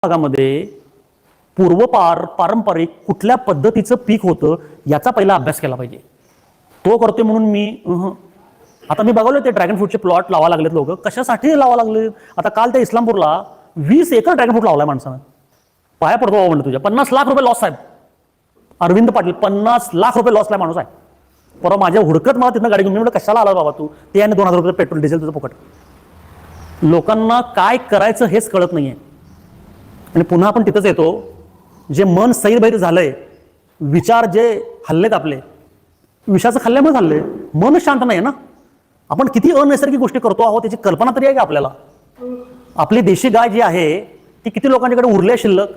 भागामध्ये पारंपरिक कुठल्या पद्धतीचं पीक होतं याचा पहिला अभ्यास केला पाहिजे. तो करते म्हणून मी आता मी बघालो ते ड्रॅगन फ्रूटचे प्लॉट लावा लागलेत लोक. कशासाठी लावा लागले? आता काल त्या इस्लामपूरला 20 एकर ड्रॅगन फ्रूट लावलाय माणसानं. पाया पडतो बाबा म्हणलं तुझ्या. 50 लाख रुपये लॉस साहेब. अरविंद पाटील 50 लाख रुपये लॉसला माणूस आहे. परवा माझ्या हुडकत मला तिथनं गाडी घेऊन मी म्हणलं कशाला आला बाबा तू? ते आणि 2000 रुपये पेट्रोल डिझेल तुझं फुकट. लोकांना काय करायचं हेच कळत नाहीये. आणि पुन्हा आपण तिथंच येतो, जे मन सैरभैर झालंय, विचार जे हल्लेत आपले, विषाचं खाल्ल्यामुळे हल्ले, मन शांत नाही ना. आपण किती अनैसर्गिक गोष्टी करतो आहोत त्याची कल्पना तरी आहे का आपल्याला? आपली देशी गाय जी आहे ती किती लोकांच्याकडे उरली शिल्लक?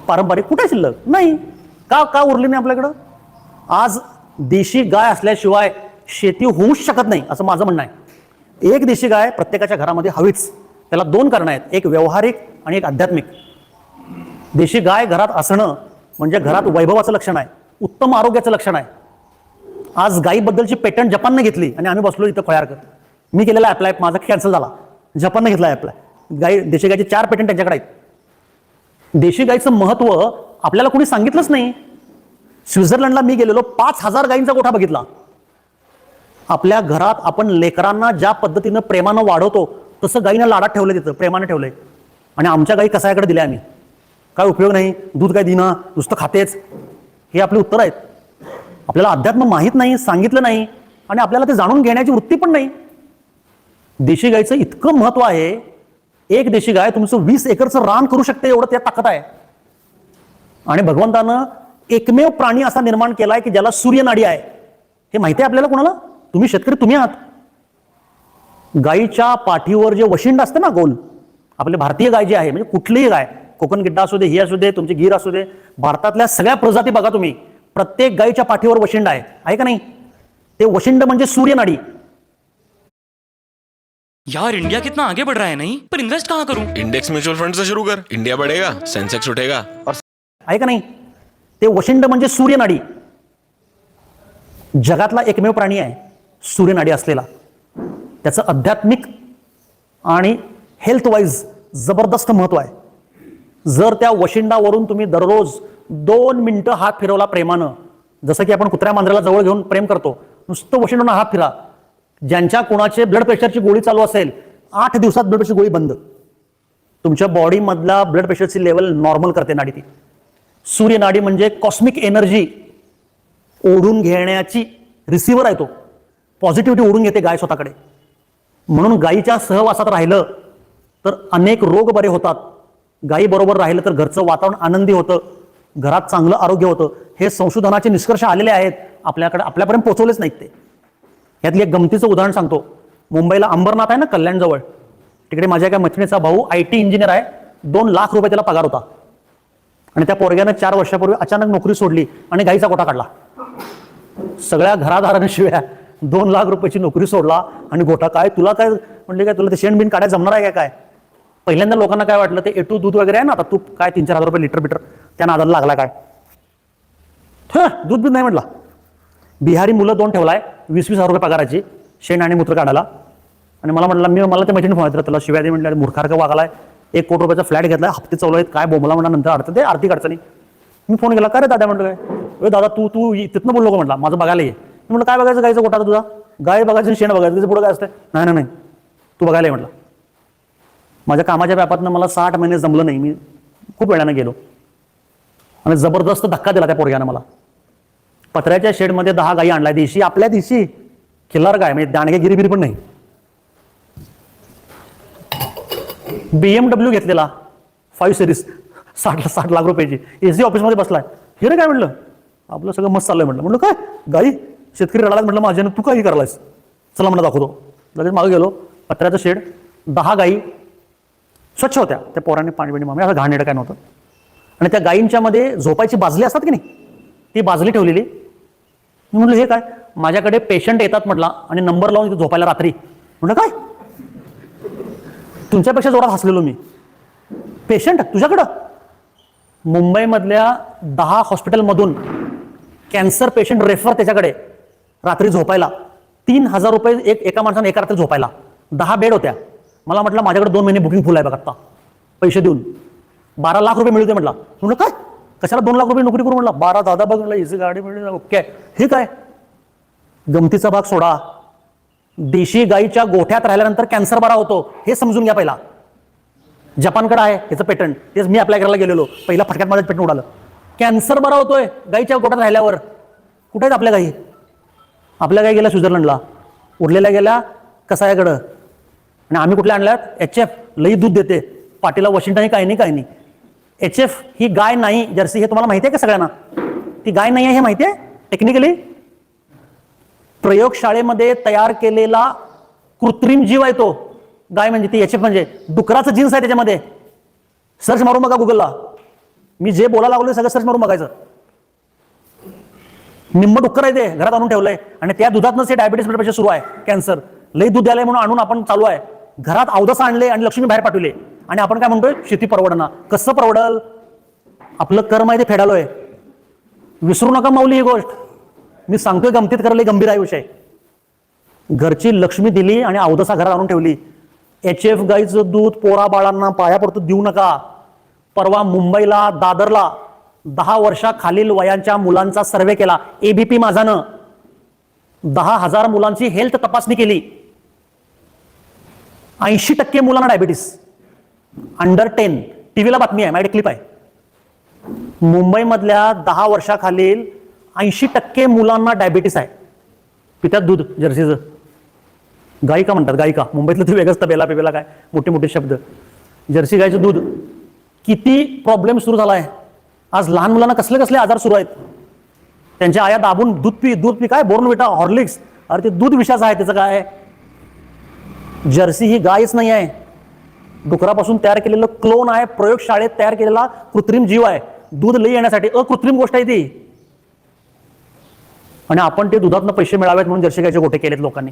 पारंपरिक कुठे शिल्लक नाही. का उरली नाही आपल्याकडं? आज देशी गाय असल्याशिवाय शेती होऊच शकत नाही असं माझं म्हणणं आहे. एक देशी गाय प्रत्येकाच्या घरामध्ये हवीच. त्याला 2 कारणं आहेत, एक व्यावहारिक आणि एक आध्यात्मिक. देशी गाय घरात असणं म्हणजे घरात वैभवाचं लक्षण आहे, उत्तम आरोग्याचं लक्षण आहे. आज गायीबद्दलची पेटंट जपानने घेतली आणि आम्ही बसलो इथं खोळ्यारकर. मी केलेला अप्लाय, माझा कॅन्सल झाला. जपानने घेतला अप्लाय. देशी गायचे 4 पेटंट त्यांच्याकडे आहेत. देशी गायचं महत्व आपल्याला कोणी सांगितलंच नाही. स्वित्झर्लंडला मी गेलेलो, 5000 गायींचा गोठा बघितला. आपल्या घरात आपण लेकरांना ज्या पद्धतीनं प्रेमानं वाढवतो तसं गायीनं लाडात ठेवलं, तिथं प्रेमानं ठेवलंय. आणि आमच्या गायी कसायाकडे दिल्या आम्ही. काय उपयोग नाही, दूध काय दिना, नुसतं खातेच. हे आपले उत्तर आहेत. आपल्याला अध्यात्म माहीत नाही, सांगितलं नाही आणि आपल्याला ते जाणून घेण्याची वृत्ती पण नाही. देशी गायचं इतकं महत्व आहे. एक देशी गाय तुमचं 20 एकरचं रान करू शकते, एवढं त्यात ताकद आहे. आणि भगवंतानं एकमेव प्राणी असा निर्माण केलाय की ज्याला सूर्यनाडी आहे. हे माहिती आहे आपल्याला कोणाला? तुम्ही शेतकरी तुम्ही आहात. गायीच्या पाठीवर जे वशिंड असतं ना गोल, आपली भारतीय गाय जी आहे, म्हणजे कुठलीही गाय, कोकण गिड्डा असू दे, ही असू दे, तुमची गीर असू दे, भारतातल्या सगळ्या प्रजाती बघा तुम्ही, प्रत्येक गायीच्या पाठीवर वशिंड आहे का नाही? ते वशिंड म्हणजे सूर्यनाडी. यार इंडिया कितना आगे बढ़ रहा है नहीं, पर इन्वेस्ट कहाँ करूं? इंडेक्स म्यूचुअल फंड से शुरू कर, इंडिया बढ़ेगा, सेंसेक्स उठेगा. आहे का नाही? ते वशिंड म्हणजे सूर्यनाडी. जगातला एकमेव प्राणी आहे सूर्यनाडी असलेला. त्याचं आध्यात्मिक आणि हेल्थ वाईज जबरदस्त महत्व आहे. जर त्या वशिंडावरून तुम्ही दररोज 2 मिनिटं हात फिरवला प्रेमानं, जसं की आपण कुत्र्या मांजराला जवळ घेऊन प्रेम करतो, नुसतं वशिंडावरून हात फिरा. ज्यांच्या कोणाचे ब्लड प्रेशरची गोळी चालू असेल, 8 दिवसात ब्लड प्रेशरची गोळी बंद. तुमच्या बॉडीमधला ब्लड प्रेशरची लेवल नॉर्मल करते नाडी ती. सूर्यनाडी म्हणजे कॉस्मिक एनर्जी ओढून घेण्याची रिसिव्हर आहे. तो पॉझिटिव्हिटी ओढून घेते गाय स्वतःकडे. म्हणून गायीच्या सहवासात राहिलं तर अनेक रोग बरे होतात. गायी बरोबर राहिलं तर घरचं वातावरण आनंदी होतं, घरात चांगलं आरोग्य होतं. हे संशोधनाचे निष्कर्ष आलेले आहेत, आपल्यापर्यंत पोहोचवलेच नाहीत ते. यातली एक गमतीचं उदाहरण सांगतो. मुंबईला अंबरनाथ आहे ना, कल्याणजवळ, तिकडे माझ्या एका मैत्रिणीचा भाऊ IT इंजिनियर आहे. 2 लाख रुपये त्याला पगार होता. आणि त्या पोरग्यानं 4 वर्षापूर्वी अचानक नोकरी सोडली आणि गायीचा गोठा काढला. सगळ्या घरादारांशिवाय 2 लाख रुपयाची नोकरी सोडला आणि गोठा. काय तुला काय म्हणले, काय तुला ते शेण बिन काढायला जमणार आहे काय? पहिल्यांदा लोकांना काय वाटलं, ते A2 दूध वगैरे आहे ना, आता तूप काय 3-4 हजार रुपये लिटर त्या नादाला लागला काय? दूध बीध नाही म्हटला. बिहारी मुलं 2 ठेवलाय, 20-20 हजार रुपये पगाराची, शेण आणि मूत्र काढायला. आणि मला म्हटलं, मला त्या मैत्रिणी फोन त्याला शिवाय म्हटलं, मूर्खारखं वागालाय. 1 कोटी रुपयाचा फ्लॅट घेतलाय, हप्ते चालू आहेत, काय बोंबला म्हणा. नंतर अर्थ ते आर्थिक अडचणी. मी फोन केला, काय रे दादा म्हटलं, काय दादा तू तिथनं बोललो का म्हटलं, माझं बघायला ये. मी म्हटलं, काय बघायचं गायचं गोठा तुझा? गाय बघायचं, शेण बघायचं, त्याचं पुढं काय असतं? नाही तू बघायला ये म्हटलं. माझ्या कामाच्या व्यापातनं मला 60 महिने जमलं नाही. मी खूप वेळानं गेलो आणि जबरदस्त धक्का दिला त्या पोरग्यानं मला. पत्र्याच्या शेडमध्ये 10 गायी आणलाय, देशी, आपल्या देशी, खिल्लार गाय, म्हणजे दांडगे गिरीबिरी पण नाही. BMW घेतलेला 5 सिरीज, 60 लाख रुपयाची, AC ऑफिसमध्ये बसलाय. हे रे काय म्हटलं, आपलं सगळं मस्त चाललंय म्हटलं. म्हटलं काय गाई, शेतकरी रडायला. म्हटलं माझ्यानं तू काही करायलास, चला म्हणलं दाखवतो. लगेच मागे गेलो, पत्र्याचं शेड, 10 गायी स्वच्छ होत्या. त्या पोरांनी पाणी मामी, असं घाणेरडं काय नव्हतं. आणि त्या गायींच्या मध्ये झोपायची बाजली असतात की नाही, ती बाजली ठेवलेली. मी म्हटलं हे काय? माझ्याकडे पेशंट येतात म्हटला आणि नंबर लावून झोपायला रात्री. म्हटलं काय? तुमच्यापेक्षा जोरात हसलेलो मी. पेशंट तुझ्याकडं? मुंबईमधल्या 10 हॉस्पिटलमधून कॅन्सर पेशंट रेफर त्याच्याकडे रात्री झोपायला. 3000 रुपये एका माणसाने एका रात्री झोपायला. 10 बेड होत्या. मला म्हटलं माझ्याकडे 2 महिने बुकिंग फुल आहे बघा आता, पैसे देऊन. 12 लाख रुपये मिळते म्हटला. म्हणलं काय, कशाला 2 लाख रुपये नोकरी करू म्हटलं. 12 दादा बघ म्हटलं, इझी गाडी मिळेल, ओके. हे काय, गमतीचा भाग सोडा. देशी गाईच्या गोठ्यात राहिल्यानंतर कॅन्सर बरा होतो हे समजून घ्या पहिला. जपानकडे आहे त्याचं पेटंट, तेच मी अप्लाय करायला गेलेलो, पहिला फटक्यात माझं पेटंट उडालं. कॅन्सर बरा होतोय गाईच्या गोठ्यात राहिल्यावर. कुठे आहेत आपल्या गाई? आपल्या गाई गेल्या स्वित्झर्लंडला, उरलेल्या गेल्या कसायाकडं. आणि आम्ही कुठल्या आणल्यात? HF, लई दूध देते, पाटीला वॉशिंग्टन काही नाही. HF ही गाय नाही, जर्सी, हे तुम्हाला माहिती आहे का सगळ्यांना? ती गाय नाही आहे हे माहिती आहे टेक्निकली. प्रयोगशाळेमध्ये तयार केलेला कृत्रिम जीव आहे तो. गाय म्हणजे ती HF म्हणजे डुकराचं जीन्स आहे त्याच्यामध्ये. सर्च मारून बघा गुगलला. मी जे बोलायला लागलोय सगळं सर्च मारून बघायचं. निम्म डुक्कर आहे ते, घरात आणून ठेवलंय आणि त्या दुधातनंच हे डायबिटीस ब्लड प्रेशर सुरू आहे, कॅन्सर. लई दूध द्यायला म्हणून आणून आपण चालू आहे. घरात अवदस आणले आणि लक्ष्मी बाहेर पाठवले आणि आपण काय म्हणतोय, शेती परवडना. कसं परवडल? आपलं कर्म आहे ते फेडालोय. विसरू नका माऊली ही गोष्ट. मी सांगतोय गमतीत करायला गंभीर आहे विषय. घरची लक्ष्मी दिली आणि अवदसा घरात आणून ठेवली. HF गाईचं दूध पोरा बाळांना पायापुरतं देऊ नका. परवा मुंबईला, दादरला 10 वर्षाखालील वयांच्या मुलांचा सर्वे केला ABP माझानं. 10,000 मुलांची हेल्थ तपासणी केली. 80% मुलांना डायबिटीस, अंडर 10. टीव्हीला बातमी आहे, माझ्याकडे क्लिप आहे. मुंबईमधल्या 10 वर्षाखालील 80% मुलांना डायबिटीस आहे. पितात दूध जर्सीचं. गाई का म्हणतात, गाई का, मुंबईतलं ते वेगळंच, तबेला पेबेला काय मोठे मोठे शब्द. जर्सी गाईचं दूध. किती प्रॉब्लेम सुरू झाला आहे आज. लहान मुलांना कसले कसले आजार सुरू आहेत. त्यांच्या आया दाबून दूध पी काय, बोर्नव्हिटा, हॉर्लिक्स. अरे ते दूध विषाचं आहे, त्याचं काय. जर्सी ही गायच नाही आहे, डुकरापासून तयार केलेलं क्लोन आहे, प्रयोगशाळेत तयार केलेला कृत्रिम जीव आहे. दूध लई येण्यासाठी अकृत्रिम गोष्ट आहे ती. आणि आपण ते दुधातनं पैसे मिळावेत म्हणून जर्सी गायचे गोटे केलेत लोकांनी.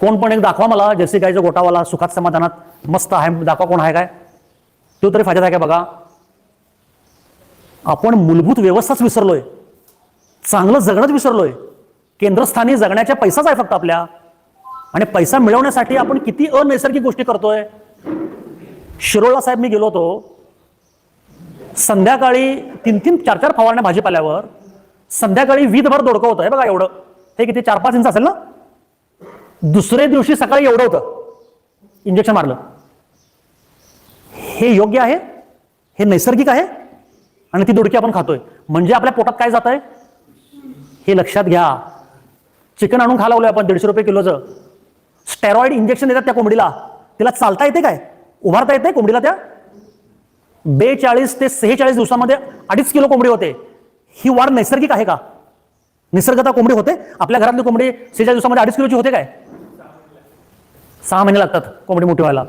कोण पण एक दाखवा मला जर्सी गायचा गोटावाला सुखात समाधानात मस्त आहे, दाखवा कोण आहे काय. तो तरी फायदा आहे का बघा. आपण मूलभूत व्यवस्थाच विसरलोय, चांगलं जगणंच विसरलोय. केंद्रस्थानी जगण्याच्या पैसाच आहे फक्त आपल्या. आणि पैसा मिळवण्यासाठी आपण किती अनैसर्गिक गोष्टी करतोय. शिरोळला साहेब मी गेलो होतो, संध्याकाळी 3-3, 4-4 फवारण्या भाजीपाल्यावर. संध्याकाळी वीधभर दोडकं होतं, हे बघा एवढं, हे किती 4-5 इंच असेल ना. दुसऱ्या दिवशी सकाळी एवढं होतं, इंजेक्शन मारलं. हे योग्य आहे? हे नैसर्गिक आहे? आणि ती दोडकी आपण खातोय म्हणजे आपल्या पोटात काय जात आहे हे लक्षात घ्या. चिकन आणून खायला लागलोय आपण 150 रुपये किलोचं. स्टेरॉइड इंजेक्शन देतात त्या कोंबडीला. तिला चालता येते काय, उभारता येते कोंबडीला? त्या 42 ते 46 दिवसामध्ये 2.5 किलो कोंबडी होते. ही वाढ नैसर्गिक आहे का? निसर्गता कोंबडी होते? आपल्या घरातली कोंबडी 46 दिवसामध्ये 2.5 किलोची होते काय? 6 महिने लागतात कोंबडी मोठी व्हायला.